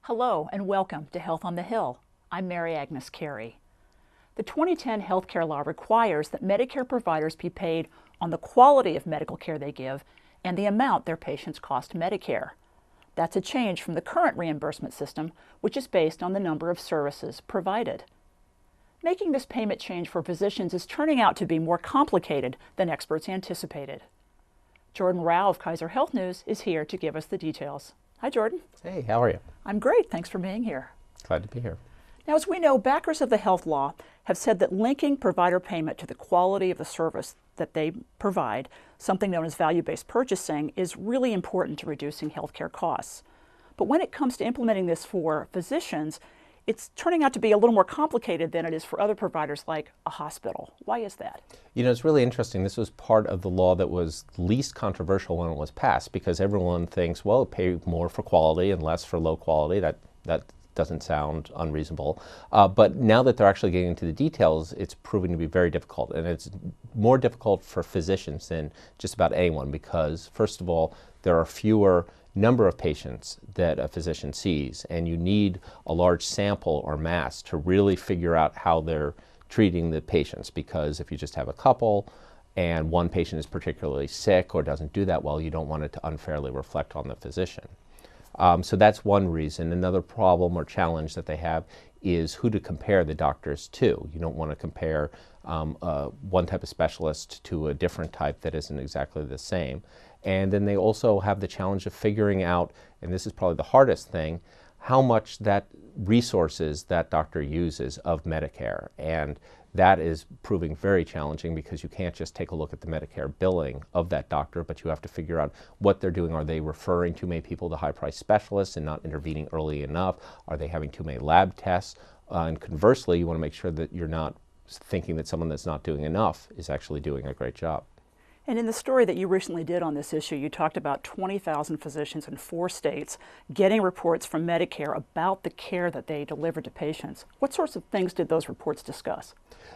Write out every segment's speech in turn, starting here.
Hello and welcome to Health on the Hill. I'm Agnes Carey. The 2010 healthcare law requires that Medicare providers be paid on the quality of medical care they give and the amount their patients cost Medicare. That's a change from the current reimbursement system, which is based on the number of services provided. Making this payment change for physicians is turning out to be more complicated than experts anticipated. Jordan Rao of Kaiser Health News is here to give us the details. Hi, Jordan. Hey, how are you? I'm great. Thanks for being here. Glad to be here. Now, as we know, backers of the health law have said that linking provider payment to the quality of the service that they provide, something known as value-based purchasing, is really important to reducing healthcare costs. But when it comes to implementing this for physicians, it's turning out to be a little more complicated than it is for other providers like a hospital. Why is that? You know, it's really interesting. This was part of the law that was least controversial when it was passed because everyone thinks, well, pay more for quality and less for low quality. That doesn't sound unreasonable. But now that they're actually getting into the details, it's proving to be very difficult. And it's more difficult for physicians than just about anyone because, first of all, there are fewer number of patients that a physician sees, and you need a large sample or mass to really figure out how they're treating the patients, because if you just have a couple and one patient is particularly sick or doesn't do that well, you don't want it to unfairly reflect on the physician. So that's one reason. Another problem or challenge that they have is who to compare the doctors to. You don't want to compare one type of specialist to a different type that isn't exactly the same. And then they also have the challenge of figuring out, and this is probably the hardest thing, how much that resources that doctor uses of Medicare. And that is proving very challenging because you can't just take a look at the Medicare billing of that doctor, but you have to figure out what they're doing. Are they referring too many people to high-priced specialists and not intervening early enough? Are they having too many lab tests? And conversely, you want to make sure that you're not thinking that someone that's not doing enough is actually doing a great job. And in the story that you recently did on this issue, you talked about 20,000 physicians in 4 states getting reports from Medicare about the care that they deliver to patients. What sorts of things did those reports discuss?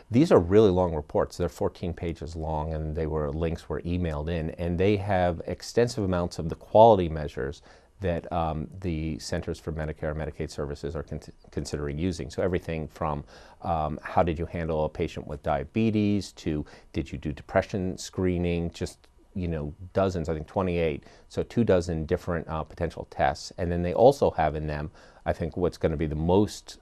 These are really long reports. They're 14 pages long, and links were emailed in, and they have extensive amounts of the quality measures that the Centers for Medicare and Medicaid Services are considering using. So everything from how did you handle a patient with diabetes to did you do depression screening, just dozens, I think 28, so 24 different potential tests. And then they also have in them, I think what's going to be the most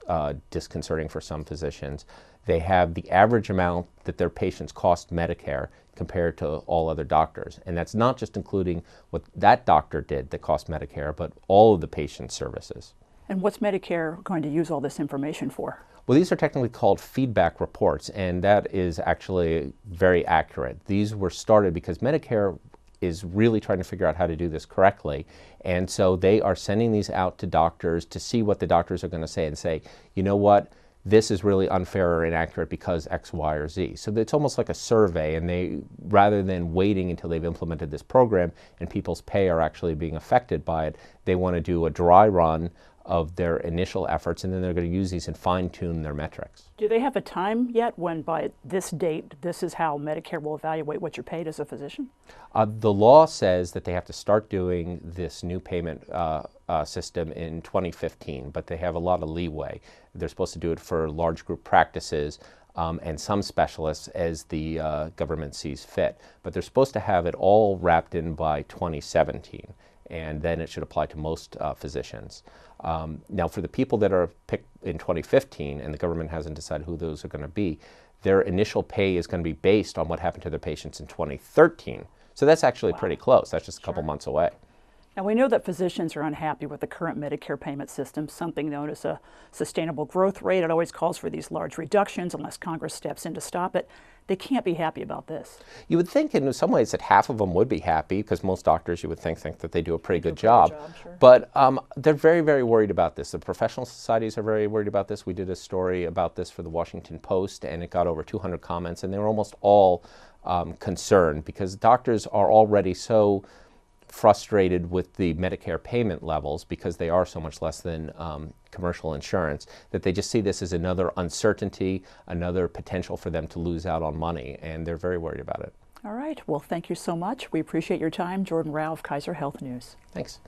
disconcerting for some physicians, they have the average amount that their patients cost Medicare compared to all other doctors. And that's not just including what that doctor did that cost Medicare, but all of the patient services. And what's Medicare going to use all this information for? Well, these are technically called feedback reports, and that is actually very accurate. These were started because Medicare is really trying to figure out how to do this correctly. And so they are sending these out to doctors to see what the doctors are going to say and say, you know what? This is really unfair or inaccurate because X, Y, or Z. So it's almost like a survey, and they, rather than waiting until they've implemented this program and people's pay are actually being affected by it, they want to do a dry run of their initial efforts, and then they're going to use these and fine-tune their metrics. Do they have a time yet when by this date, this is how Medicare will evaluate what you're paid as a physician? The law says that they have to start doing this new payment system in 2015, but they have a lot of leeway. They're supposed to do it for large group practices and some specialists as the government sees fit. But they're supposed to have it all wrapped in by 2017, and then it should apply to most physicians. Now, for the people that are picked in 2015, and the government hasn't decided who those are going to be, their initial pay is going to be based on what happened to their patients in 2013. So that's actually pretty close. That's just a couple months away. Now, we know that physicians are unhappy with the current Medicare payment system, something known as a sustainable growth rate. It always calls for these large reductions unless Congress steps in to stop it. They can't be happy about this. You would think in some ways that half of them would be happy because most doctors, you would think that they do a pretty good job. Sure. But they're very, very worried about this. The professional societies are very worried about this. We did a story about this for the Washington Post, and it got over 200 comments, and they were almost all concerned because doctors are already so frustrated with the Medicare payment levels because they are so much less than commercial insurance, that they just see this as another uncertainty, another potential for them to lose out on money, and they're very worried about it. All right. Well, thank you so much. We appreciate your time. Jordan Rao of Kaiser Health News. Thanks.